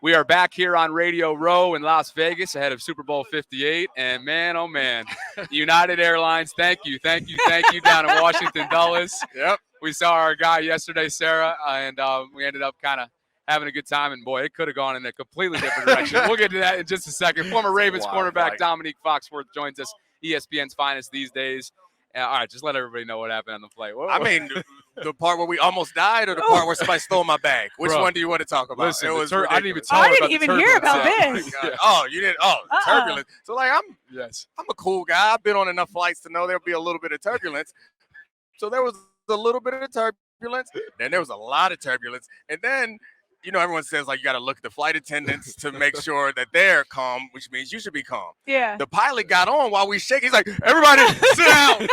We are back here on Radio Row in Las Vegas ahead of Super Bowl 58. And man, oh man, United Airlines, thank you down in Washington Dulles. Yep. We saw our guy yesterday, Sarah, and we ended up kind of having a good time. And boy, it could have gone in a completely different direction. We'll get to that in just a second. Former Ravens cornerback Domonique Foxworth joins us, ESPN's finest these days. All right, just let everybody know what happened on the flight. I mean, the part where we almost died or the part where somebody stole my bag? Which one do you want to talk about? Listen, it was I didn't even tell I her didn't even hear about this. Oh, you didn't? Oh, turbulence. So, like, I'm a cool guy. I've been on enough flights to know there'll be a little bit of turbulence. So there was a little bit of turbulence. Then there was a lot of turbulence. And then, you know, everyone says, like, you got to look at the flight attendants to make sure that they're calm, which means you should be calm. Yeah. The pilot got on while we shake. He's like, everybody, sit down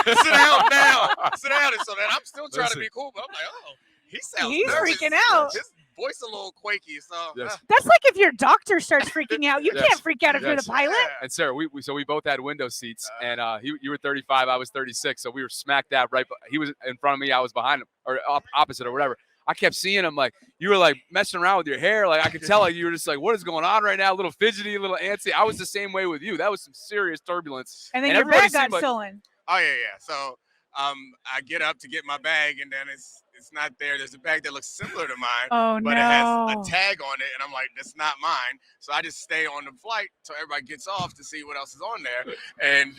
now. Sit down. And so then I'm still trying to be cool, but I'm like, oh, he's nervous. Freaking out. His voice a little quaky. So That's like if your doctor starts freaking out. You can't freak out if you're the pilot. Yeah. And Sarah, we both had window seats, and you were 35, I was 36, so we were smack dab right. He was in front of me, I was behind him, or opposite, or whatever. I kept seeing him, like, you were, like, messing around with your hair. Like, I could tell, like, you were just like, what is going on right now? A little fidgety, a little antsy. I was the same way with you. That was some serious turbulence. And then your bag got stolen. Oh, yeah. So I get up to get my bag, and then it's not there. There's a bag that looks similar to mine, but it has a tag on it, and I'm like, that's not mine. So I just stay on the flight till everybody gets off to see what else is on there. And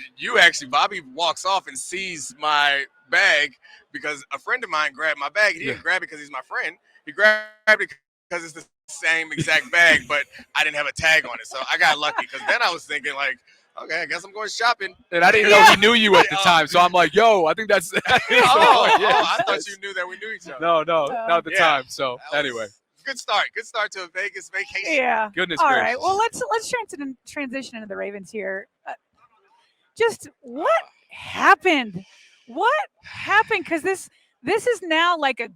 Bobby walks off and sees my bag because a friend of mine grabbed my bag. He didn't grab it because he's my friend. He grabbed it because it's the same exact bag, but I didn't have a tag on it. So I got lucky because then I was thinking, like, okay, I guess I'm going shopping. And I didn't know he knew you at the time. So I'm like, yo, I think that's I thought you knew that we knew each other. No, not at the time. So anyway. Good start to a Vegas vacation. Yeah. Goodness All gracious. right. Well, let's transition into the Ravens here. Just what happened? What happened? Because this is now like a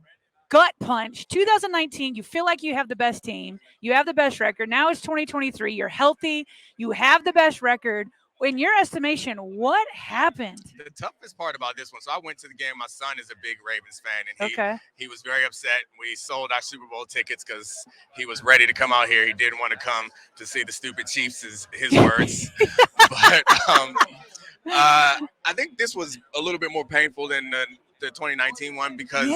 gut punch. 2019, you feel like you have the best team. You have the best record. Now it's 2023. You're healthy. You have the best record. In your estimation, what happened? The toughest part about this one, so I went to the game. My son is a big Ravens fan, and he was very upset. We sold our Super Bowl tickets because he was ready to come out here. He didn't want to come to see the stupid Chiefs, is his words. But I think this was a little bit more painful than the 2019 one because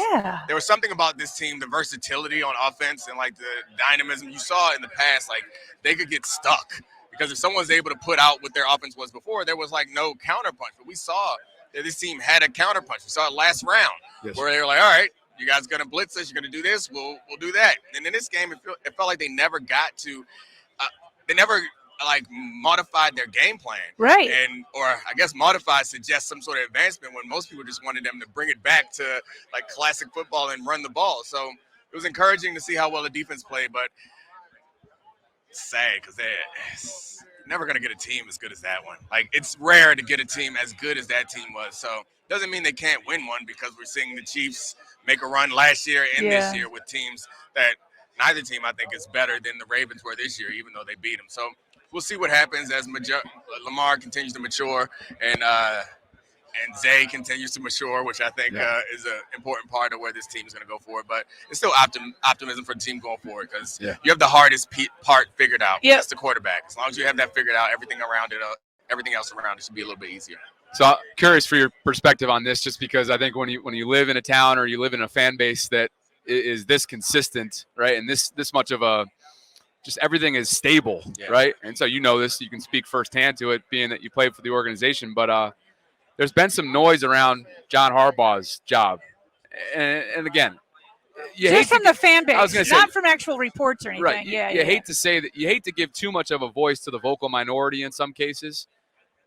there was something about this team, the versatility on offense and like the dynamism you saw in the past. Like they could get stuck because if someone was able to put out what their offense was before, there was like no counterpunch. But we saw that this team had a counterpunch. We saw it last round where they were like, all right, you guys are going to blitz us. You're going to do this. We'll do that. And in this game, it felt like they never got to they never like modified their game plan. Right. Or I guess modified suggests some sort of advancement when most people just wanted them to bring it back to like classic football and run the ball. So it was encouraging to see how well the defense played, but it's sad because they're never going to get a team as good as that one. Like it's rare to get a team as good as that team was. So it doesn't mean they can't win one because we're seeing the Chiefs make a run last year and this year with teams that neither team I think is better than the Ravens were this year, even though they beat them. So we'll see what happens as Lamar continues to mature and Zay continues to mature, which I think is an important part of where this team is going to go forward. But it's still optimism for the team going forward because you have the hardest part figured out. Yep. That's the quarterback. As long as you have that figured out, everything else around it should be a little bit easier. So I'm curious for your perspective on this, just because I think when you live in a town or you live in a fan base that is this consistent, right, and this much of a just everything is stable, right? And so you know this, you can speak firsthand to it, being that you played for the organization. But there's been some noise around John Harbaugh's job, and again, just from the fan base, not from actual reports or anything. Right? You hate to say that, you hate to give too much of a voice to the vocal minority in some cases.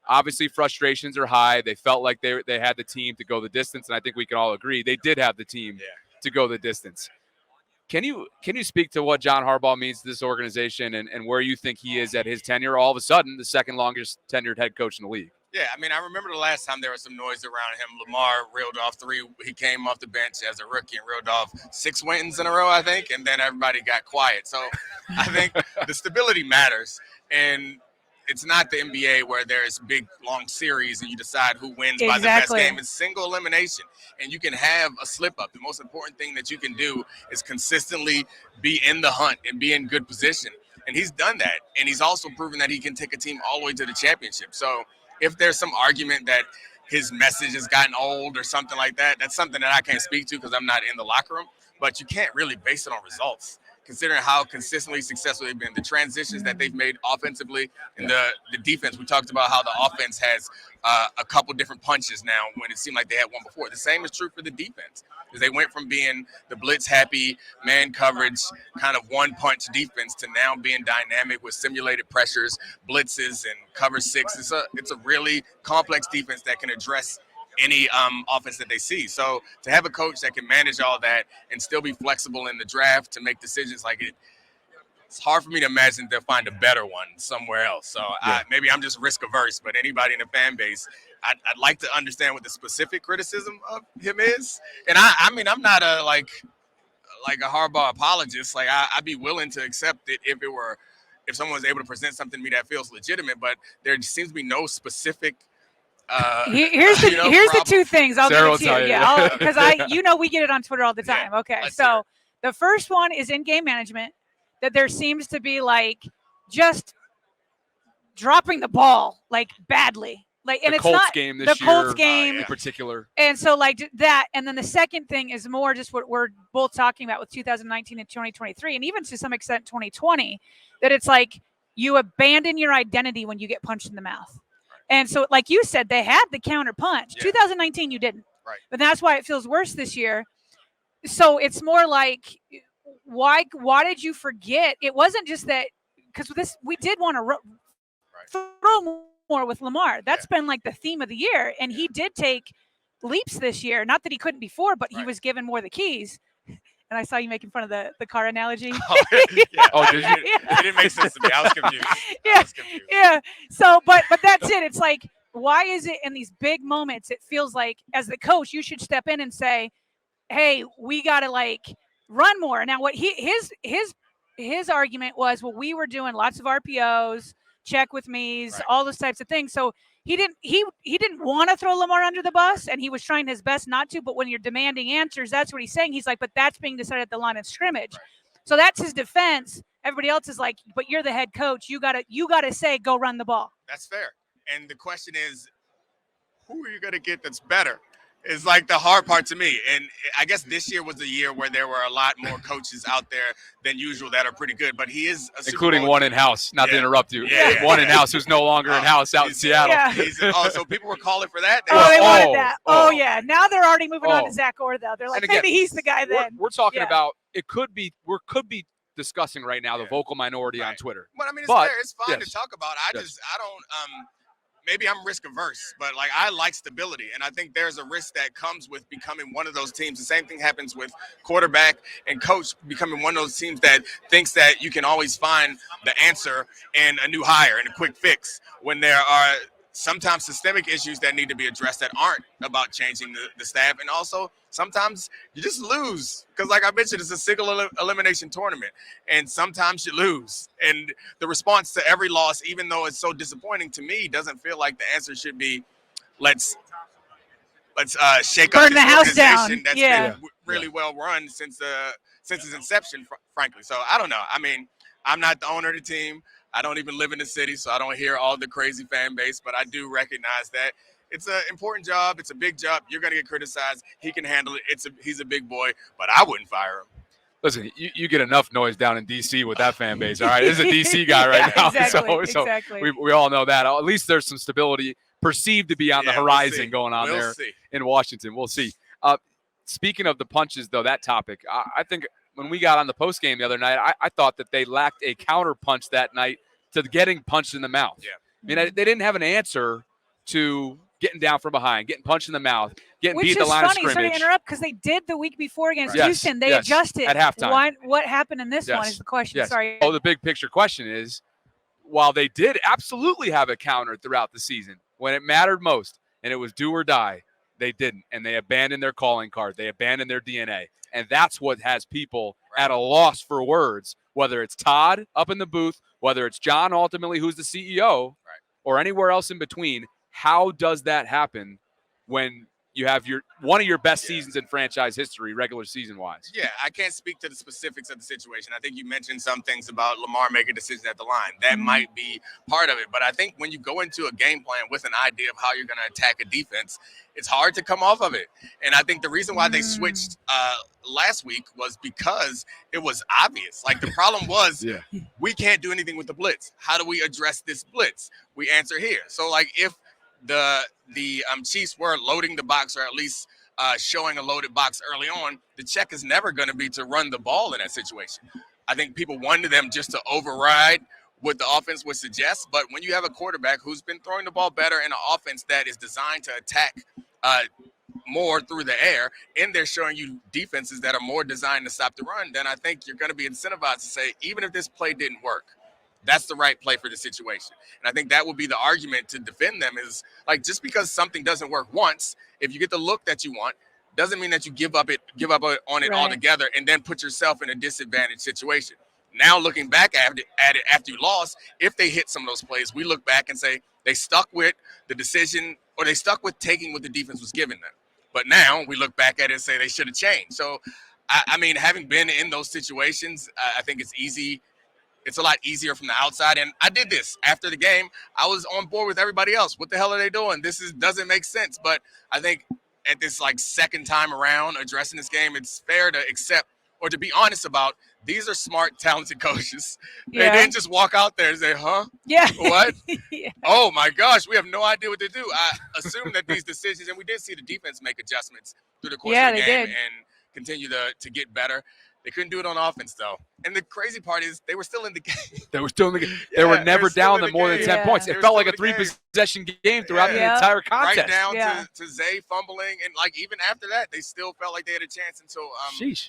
Obviously, frustrations are high. They felt like they had the team to go the distance, and I think we can all agree they did have the team to go the distance. Can you speak to what John Harbaugh means to this organization and where you think he is at his tenure? All of a sudden, the second longest tenured head coach in the league. Yeah, I mean, I remember the last time there was some noise around him. Lamar reeled off 3. He came off the bench as a rookie and reeled off 6 wins in a row, I think, and then everybody got quiet. So I think the stability matters, and it's not the NBA where there's big, long series and you decide who wins by the best game. It's single elimination, and you can have a slip-up. The most important thing that you can do is consistently be in the hunt and be in good position. And he's done that. And he's also proven that he can take a team all the way to the championship. So if there's some argument that his message has gotten old or something like that, that's something that I can't speak to because I'm not in the locker room. But you can't really base it on results, considering how consistently successful they've been, the transitions that they've made offensively, and the defense. We talked about how the offense has a couple different punches now when it seemed like they had one before. The same is true for the defense, because they went from being the blitz-happy, man coverage, kind of one-punch defense to now being dynamic with simulated pressures, blitzes, and cover six. It's a really complex defense that can address any offense that they see. So to have a coach that can manage all that and still be flexible in the draft to make decisions like it's hard for me to imagine they'll find a better one somewhere else. So maybe I'm just risk averse, but anybody in the fan base, I'd like to understand what the specific criticism of him is. And I mean, I'm not a Harbaugh apologist. Like I'd be willing to accept it if someone was able to present something to me that feels legitimate, but there seems to be no specific here's the two things I'll Sarah give it to you. Yeah, because we get it on Twitter all the time. Yeah, okay, so the first one is in-game management, that there seems to be like just dropping the ball like badly, like, and the it's Colts not game this the Colts year, game in particular. And so like that, and then the second thing is more just what we're both talking about with 2019 and 2023, and even to some extent 2020, that it's like you abandon your identity when you get punched in the mouth. And so, like you said, they had the counter punch. Yeah. 2019, you didn't. Right. But that's why it feels worse this year. So it's more like, why did you forget? It wasn't just that, because we did want to throw more with Lamar. That's been like the theme of the year. And he did take leaps this year. Not that he couldn't before, but he was given more the keys. And I saw you making fun of the car analogy. Did you? It didn't make sense to me. I was confused. Yeah. So, but that's it. It's like, why is it in these big moments, it feels like as the coach, you should step in and say, hey, we got to like run more. Now, what his argument was, well, we were doing lots of RPOs, check with me's, all those types of things. So he didn't want to throw Lamar under the bus, and he was trying his best not to. But when you're demanding answers, that's what he's saying. He's like, but that's being decided at the line of scrimmage. Right. So that's his defense. Everybody else is like, but you're the head coach. You gotta say, go run the ball. That's fair. And the question is, who are you gonna get that's better? Is like the hard part to me. And I guess this year was a year where there were a lot more coaches out there than usual that are pretty good. But he is a including one in-house, not to interrupt you. Yeah. One in-house who's no longer in-house out in Seattle. Yeah. So people were calling for that. They wanted that. Oh, yeah. Now they're already moving on to Zach Orr, they're like, again, maybe he's the guy then. We're talking about, we could be discussing right now the vocal minority on Twitter. But I mean, it's fair. It's fine to talk about. I don't maybe I'm risk averse, but like I like stability. And I think there's a risk that comes with becoming one of those teams. The same thing happens with quarterback and coach becoming one of those teams that thinks that you can always find the answer in a new hire and a quick fix when there are sometimes systemic issues that need to be addressed that aren't about changing the staff. And also sometimes you just lose because, like I mentioned, it's a single elimination tournament, and sometimes you lose. And the response to every loss, even though it's so disappointing to me, doesn't feel like the answer should be let's shake up this house down. That's been really well run since its inception, frankly. So I don't know. I mean, I'm not the owner of the team. I don't even live in the city, so I don't hear all the crazy fan base, but I do recognize that it's an important job. It's a big job. You're going to get criticized. He can handle it. He's a big boy, but I wouldn't fire him. Listen, you get enough noise down in D.C. with that fan base, all right? This is a D.C. guy right now. Exactly. We all know that. At least there's some stability perceived to be on the horizon going on there in Washington. We'll see. Speaking of the punches, though, that topic, I think when we got on the postgame the other night, I thought that they lacked a counter punch that night to getting punched in the mouth. Yeah. I mean, they didn't have an answer to getting down from behind, getting punched in the mouth, getting beat at the line of scrimmage. Which is funny, sorry to interrupt, because they did the week before against Houston. They adjusted at halftime. What happened in this one is the question. Sorry. Oh, the big picture question is, while they did absolutely have a counter throughout the season, when it mattered most, and it was do or die, they didn't. And they abandoned their calling card. They abandoned their DNA. And that's what has people at a loss for words, whether it's Todd up in the booth, whether it's John ultimately, who's the CEO, or anywhere else in between. How does that happen when you have one of your best seasons in franchise history, regular season wise. Yeah, I can't speak to the specifics of the situation. I think you mentioned some things about Lamar making decisions at the line. That might be part of it. But I think when you go into a game plan with an idea of how you're going to attack a defense, it's hard to come off of it. And I think the reason why they switched last week was because it was obvious. Like, the problem was we can't do anything with the blitz. How do we address this blitz? We answer here. So, like, if the Chiefs were loading the box, or at least showing a loaded box early on, the check is never going to be to run the ball in that situation. I think people wanted them just to override what the offense would suggest. But when you have a quarterback who's been throwing the ball better in an offense that is designed to attack more through the air, and they're showing you defenses that are more designed to stop the run, then I think you're going to be incentivized to say, even if this play didn't work, that's the right play for the situation. And I think that would be the argument to defend them, is like, just because something doesn't work once, if you get the look that you want, doesn't mean that you give up on it altogether and then put yourself in a disadvantaged situation. Now, looking back at it after you lost, if they hit some of those plays, we look back and say they stuck with the decision, or they stuck with taking what the defense was giving them. But now we look back at it and say they should have changed. So, I mean, having been in those situations, I think it's easy. It's a lot easier from the outside. And I did this after the game. I was on board with everybody else. What the hell are they doing? Doesn't make sense. But I think at this second time around addressing this game, it's fair to accept, or to be honest about, these are smart, talented coaches. Yeah. They didn't just walk out there and say, huh? Yeah. What? Oh, my gosh, we have no idea what to do. I assume that these decisions, and we did see the defense make adjustments through the course of the game and continue to get better. They couldn't do it on offense, though. And the crazy part is they were still in the game. They were still in the game. They were never down to more than 10 points. It felt like a 3-possession game throughout the entire contest. Right down to Zay fumbling. And, even after that, they still felt like they had a chance until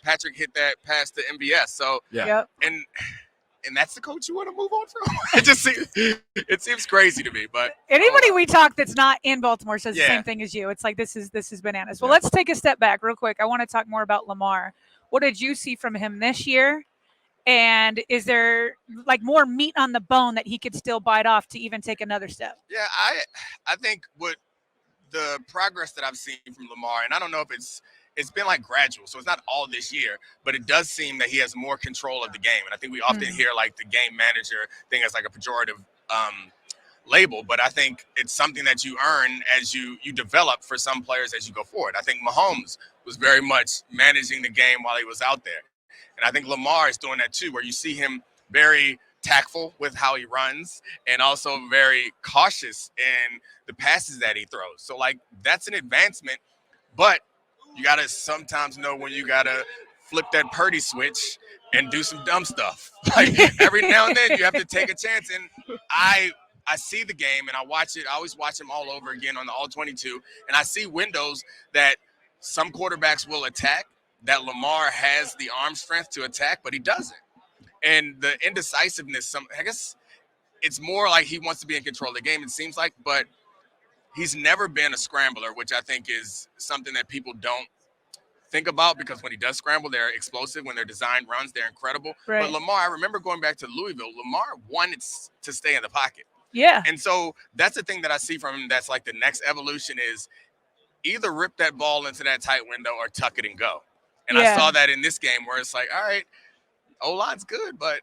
Patrick hit that pass to MVS. So, and that's the coach you want to move on from? It seems crazy to me. But anybody we talk that's not in Baltimore says the same thing as you. It's like, this is bananas. Well, let's take a step back real quick. I want to talk more about Lamar. What did you see from him this year? And is there more meat on the bone that he could still bite off to even take another step? Yeah, I think what the progress that I've seen from Lamar, and I don't know if it's been gradual, so it's not all this year, but it does seem that he has more control of the game. And I think we often hear the game manager thing as a pejorative label, but I think it's something that you earn as you develop for some players as you go forward. I think Mahomes was very much managing the game while he was out there. And I think Lamar is doing that too, where you see him very tactful with how he runs and also very cautious in the passes that he throws. So that's an advancement, but you got to sometimes know when you got to flip that Purdy switch and do some dumb stuff. Every now and then you have to take a chance. And I see the game and I watch it. I always watch him all over again on the All-22. And I see windows that some quarterbacks will attack, that Lamar has the arm strength to attack, but he doesn't. And the indecisiveness, I guess it's more like he wants to be in control of the game, it seems like, but he's never been a scrambler, which I think is something that people don't think about, because when he does scramble, they're explosive. When they're designed runs, they're incredible. Right. But Lamar, I remember going back to Louisville, Lamar wanted to stay in the pocket. Yeah. And so that's the thing that I see from him that's the next evolution is either rip that ball into that tight window or tuck it and go. And I saw that in this game where it's all right, O-line's good, but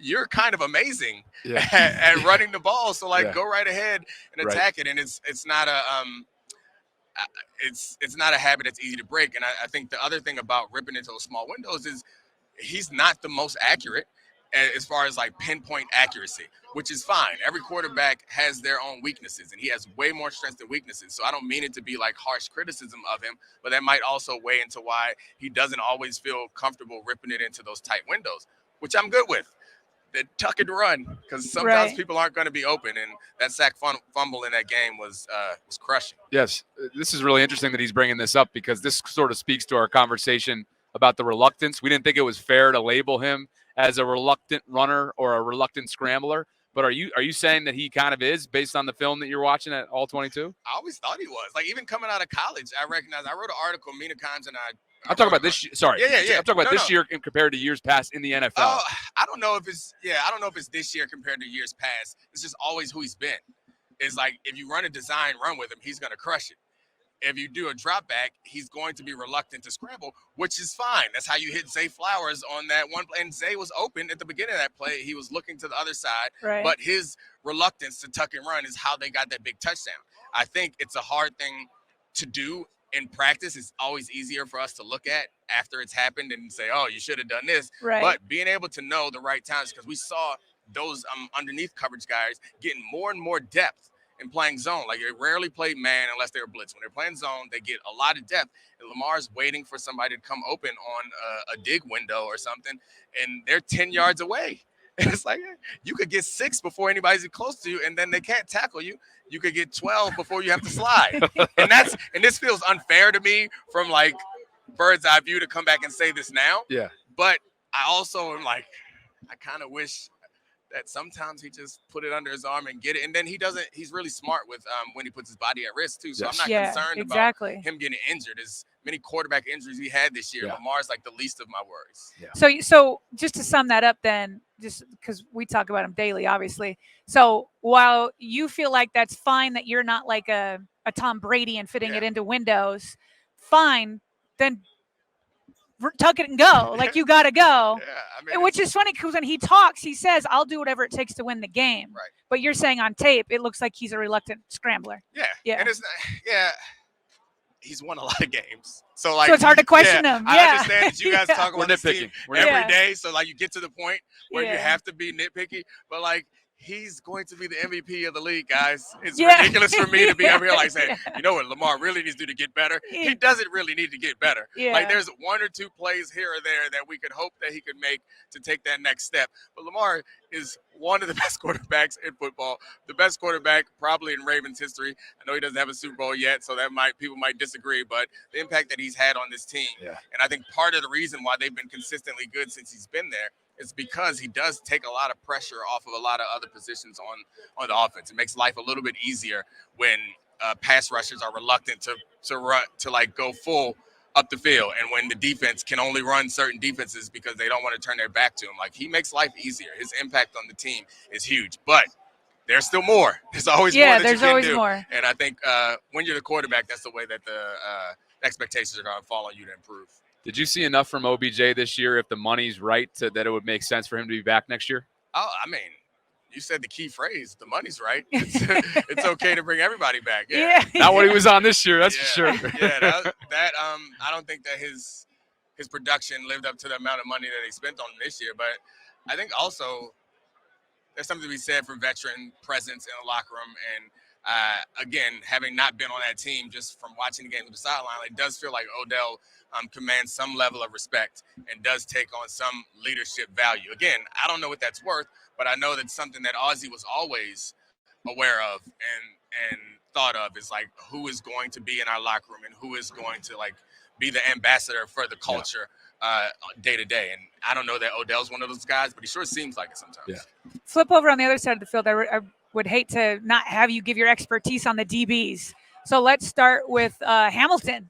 you're kind of amazing at running the ball. So go right ahead and attack it. And it's not a it's not a habit that's easy to break. And I think the other thing about ripping into those small windows is he's not the most accurate as far as pinpoint accuracy, which is fine. Every quarterback has their own weaknesses, and he has way more strengths than weaknesses. So I don't mean it to be harsh criticism of him, but that might also weigh into why he doesn't always feel comfortable ripping it into those tight windows, which I'm good with. The tuck and run, because sometimes people aren't going to be open, and that sack fumble in that game was crushing. Yes, this is really interesting that he's bringing this up, because this sort of speaks to our conversation about the reluctance. We didn't think it was fair to label him as a reluctant runner or a reluctant scrambler. But are you saying that he kind of is, based on the film that you're watching at All-22? I always thought he was. Even coming out of college, I wrote an article, Mina Kimes and I'm talking about this year. Sorry. Yeah. I'm talking about this year compared to years past in the NFL. Oh, I don't know if it's this year compared to years past. It's just always who he's been. It's if you run a design run with him, he's going to crush it. if you do a drop back, he's going to be reluctant to scramble, which is fine. That's how you hit Zay Flowers on that one play. And Zay was open at the beginning of that play. He was looking to the other side, Right. but his reluctance to tuck and run is how they got that big touchdown. I think it's a hard thing to do in practice. It's always easier for us to look at after it's happened and say, oh, you should have done this. Right. But being able to know the right times, because we saw those underneath coverage guys getting more and more depth in playing zone. Like, they rarely played man unless they were blitz. When they're playing zone, they get a lot of depth. And Lamar's waiting for somebody to come open on a dig window or something, and they're 10 yards away. And it's like, you could get 6 before anybody's close to you, and then they can't tackle you. You could get 12 before you have to slide. And this feels unfair to me from, like, bird's eye view to come back and say this now. Yeah. But I also am like, I kind of wish that sometimes he just put it under his arm and get it. And then he's really smart with when he puts his body at risk too. So I'm not concerned about him getting injured. As many quarterback injuries he had this year, Lamar's like the least of my worries. Yeah. So just to sum that up then, just because we talk about him daily, obviously. So while you feel like that's fine that you're not like a Tom Brady and fitting it into windows, fine, then tuck it and go. Like, you got to go. Which is funny because when he talks, he says, I'll do whatever it takes to win the game. Right. But you're saying on tape, it looks like he's a reluctant scrambler. Yeah. And it's not, he's won a lot of games. So it's hard to question him. I understand that you guys talk about this team every day. So, like, you get to the point where you have to be nitpicky. But, like, he's going to be the MVP of the league, guys. It's ridiculous for me to be over here like saying, you know what Lamar really needs to do to get better? He doesn't really need to get better. Like, there's 1 or 2 plays here or there that we could hope that he could make to take that next step. But Lamar is one of the best quarterbacks in football, the best quarterback probably in Ravens history. I know he doesn't have a Super Bowl yet, so people might disagree, but the impact that he's had on this team. And I think part of the reason why they've been consistently good since he's been there is because he does take a lot of pressure off of a lot of other positions on the offense. It makes life a little bit easier when pass rushers are reluctant to like go full up the field, and when the defense can only run certain defenses because they don't want to turn their back to him. Like, he makes life easier. His impact on the team is huge, but there's still more. There's always more that you can do. More. And I think when you're the quarterback, that's the way that the expectations are going to fall on you to improve. Did you see enough from OBJ this year, if the money's right, that it would make sense for him to be back next year? Oh, I mean, you said the key phrase, the money's right. It's okay to bring everybody back. Not what he was on this year, that's for sure. That I don't think that his production lived up to the amount of money that he spent on him this year. But I think also there's something to be said for veteran presence in the locker room. And again, having not been on that team, just from watching the game on the sideline, it does feel like Odell commands some level of respect and does take on some leadership value. Again, I don't know what that's worth, but I know that's something that Ozzie was always aware of and thought of, is like, who is going to be in our locker room and who is going to, like, be the ambassador for the culture day to day. And I don't know that Odell's one of those guys, but he sure seems like it sometimes. Flip over on the other side of the field. I would hate to not have you give your expertise on the DBs. So let's start with Hamilton.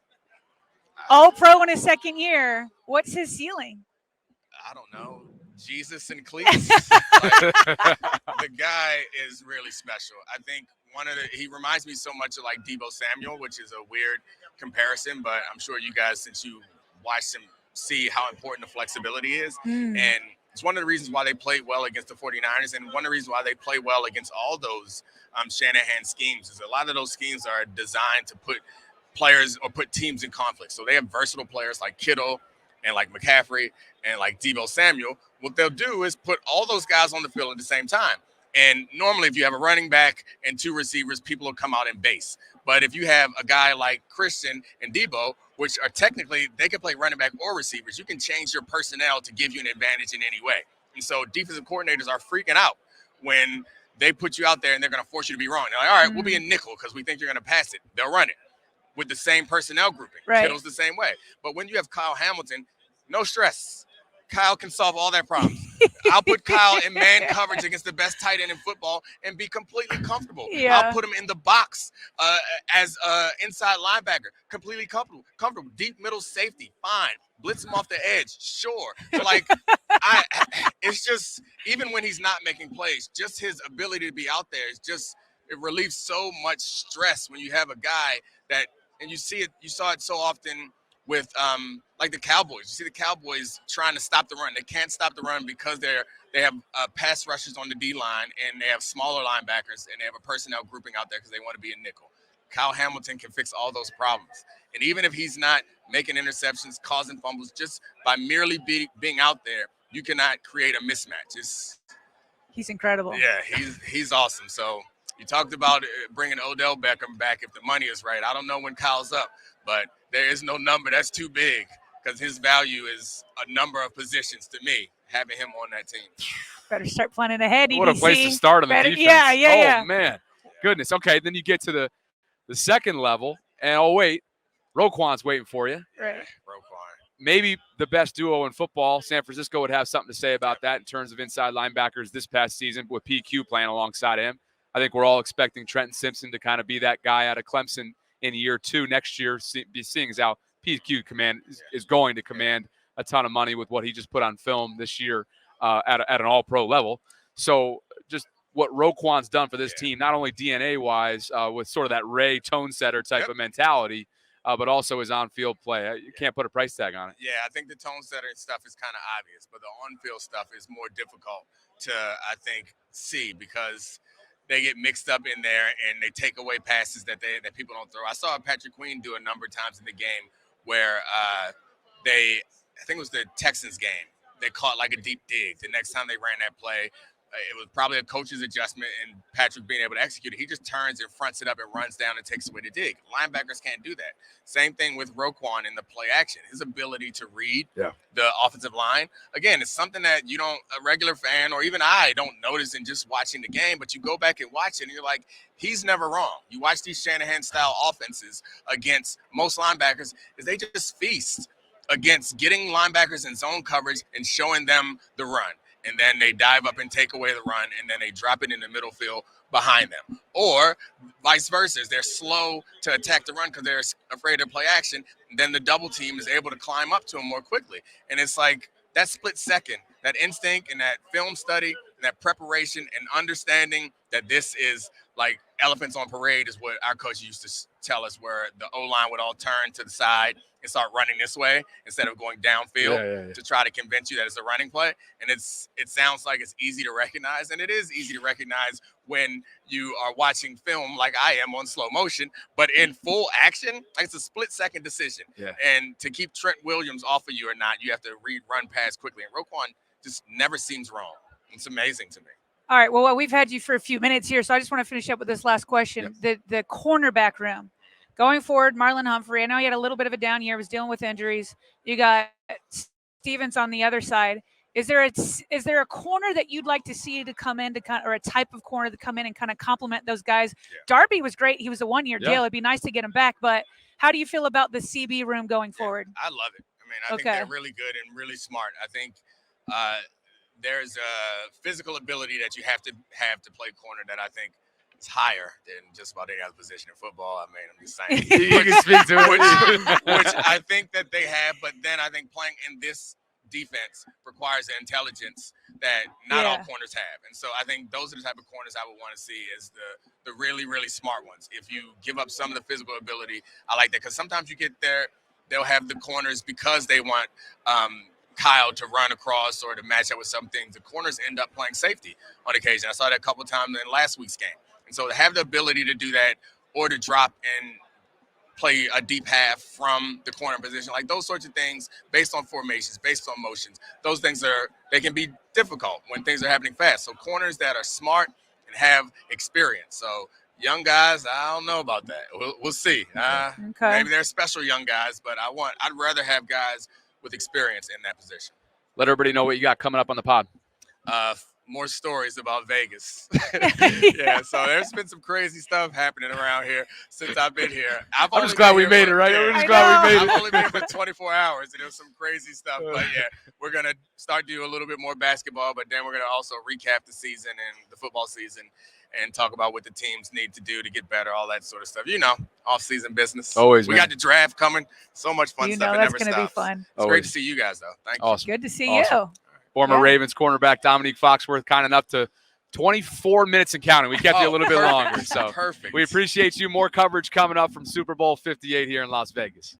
All-Pro in his second year. What's his ceiling? I don't know. Jesus and cleats. The guy is really special. I think he reminds me so much of like Deebo Samuel, which is a weird comparison, but I'm sure you guys, since you watched him, see how important the flexibility is. And it's one of the reasons why they played well against the 49ers, and one of the reasons why they play well against all those Shanahan schemes is a lot of those schemes are designed to put players or put teams in conflict. So they have versatile players like Kittle and like McCaffrey and like Deebo Samuel. What they'll do is put all those guys on the field at the same time. And normally if you have a running back and 2 receivers, people will come out in base. But if you have a guy like Christian and Deebo, which are technically, they can play running back or receivers, you can change your personnel to give you an advantage in any way. And so defensive coordinators are freaking out when they put you out there and they're going to force you to be wrong. They're like, all right, we'll be in nickel because we think you're going to pass it. They'll run it with the same personnel grouping. Kittle's the same way. But when you have Kyle Hamilton, no stress. Kyle can solve all their problems. I'll put Kyle in man coverage against the best tight end in football and be completely comfortable. I'll put him in the box as inside linebacker, completely comfortable. Deep middle safety, fine. Blitz him off the edge, sure. So like, it's just, even when he's not making plays, just his ability to be out there is just, it relieves so much stress when you have a guy that and you saw it so often with like the Cowboys. You see the Cowboys trying to stop the run. They can't stop the run because they have pass rushers on the D line, and they have smaller linebackers, and they have a personnel grouping out there because they want to be a nickel. Kyle Hamilton can fix all those problems. And even if he's not making interceptions, causing fumbles, just by merely being out there, you cannot create a mismatch. He's incredible. Yeah, he's awesome. So you talked about bringing Odell Beckham back if the money is right. I don't know when Kyle's up, but there is no number that's too big because his value is a number of positions to me, having him on that team. Better start planning ahead, EDC. What a place to start on the defense. Yeah. Man. Goodness. Okay, then you get to the second level, and wait, Roquan's waiting for you. Right. Roquan. Maybe the best duo in football. San Francisco would have something to say about that in terms of inside linebackers this past season with PQ playing alongside him. I think we're all expecting Trenton Simpson to kind of be that guy out of Clemson in year 2 next year, seeing as how PQ is going to command a ton of money with what he just put on film this year at an all-pro level. So just what Roquan's done for this team, not only DNA-wise with sort of that Ray tone setter type of mentality, but also his on-field play. You can't put a price tag on it. Yeah, I think the tone setter stuff is kind of obvious, but the on-field stuff is more difficult to, I think, see because they get mixed up in there and they take away passes that people don't throw. I saw Patrick Queen do a number of times in the game where I think it was the Texans game, they caught like a deep dig. The next time they ran that play, it was probably a coach's adjustment and Patrick being able to execute it. He just turns and fronts it up and runs down and takes away the dig. Linebackers can't do that. Same thing with Roquan in the play action. His ability to read the offensive line, again, it's something that a regular fan or even I don't notice in just watching the game, but you go back and watch it and you're like, he's never wrong. You watch these Shanahan-style offenses against most linebackers is they just feast against getting linebackers in zone coverage and showing them the run. And then they dive up and take away the run, and then they drop it in the middle field behind them. Or vice versa. They're slow to attack the run because they're afraid to play action. And then the double team is able to climb up to them more quickly. And it's like that split second, that instinct and that film study and that preparation and understanding that this is like elephants on parade is what our coach used to tell us, where the O-line would all turn to the side and start running this way instead of going downfield to try to convince you that it's a running play. And it sounds like it's easy to recognize, and it is easy to recognize when you are watching film like I am on slow motion, but in full action, like it's a split-second decision. Yeah. And to keep Trent Williams off of you or not, you have to run past quickly. And Roquan just never seems wrong. It's amazing to me. All right. Well, we've had you for a few minutes here, so I just want to finish up with this last question. Yep. The cornerback room. Going forward, Marlon Humphrey, I know he had a little bit of a down year, was dealing with injuries. You got Stevens on the other side. Is there a corner that you'd like to see to come in or a type of corner to come in and kind of complement those guys? Yeah. Darby was great. He was a one-year deal. It'd be nice to get him back. But how do you feel about the CB room going forward? I love it. I mean, I think they're really good and really smart. I think there's a physical ability that you have to play corner that I think is higher than just about any other position in football. I mean, I'm just saying. You can speak to it. which I think that they have, but then I think playing in this defense requires the intelligence that not all corners have. And so I think those are the type of corners I would want to see is the really, really smart ones. If you give up some of the physical ability, I like that because sometimes you get there, they'll have the corners because they want Kyle to run across or to match up with some things. The corners end up playing safety on occasion. I saw that a couple of times in last week's game. And so to have the ability to do that or to drop and play a deep half from the corner position, like those sorts of things based on formations, based on motions, those things they can be difficult when things are happening fast. So corners that are smart and have experience. So young guys, I don't know about that. We'll see. Maybe they're special young guys, but I'd rather have guys with experience in that position. Let everybody know what you got coming up on the pod. More stories about Vegas. So there's been some crazy stuff happening around here since I've been here. I'm just glad we made it, right? I've only been here for 24 hours, and there was some crazy stuff. But, we're going to start doing a little bit more basketball, but then we're going to also recap the season and the football season and talk about what the teams need to do to get better, all that sort of stuff. Off-season business. Always, we got the draft coming. So much fun stuff. It never stops. That's going to be fun. It's great to see you guys, though. Thank you. Awesome. Good to see you. Former Ravens cornerback Domonique Foxworth, kind enough to 24 minutes and counting. We kept you a little bit perfect. longer. So Perfect. we appreciate you. More coverage coming up from Super Bowl 58 here in Las Vegas.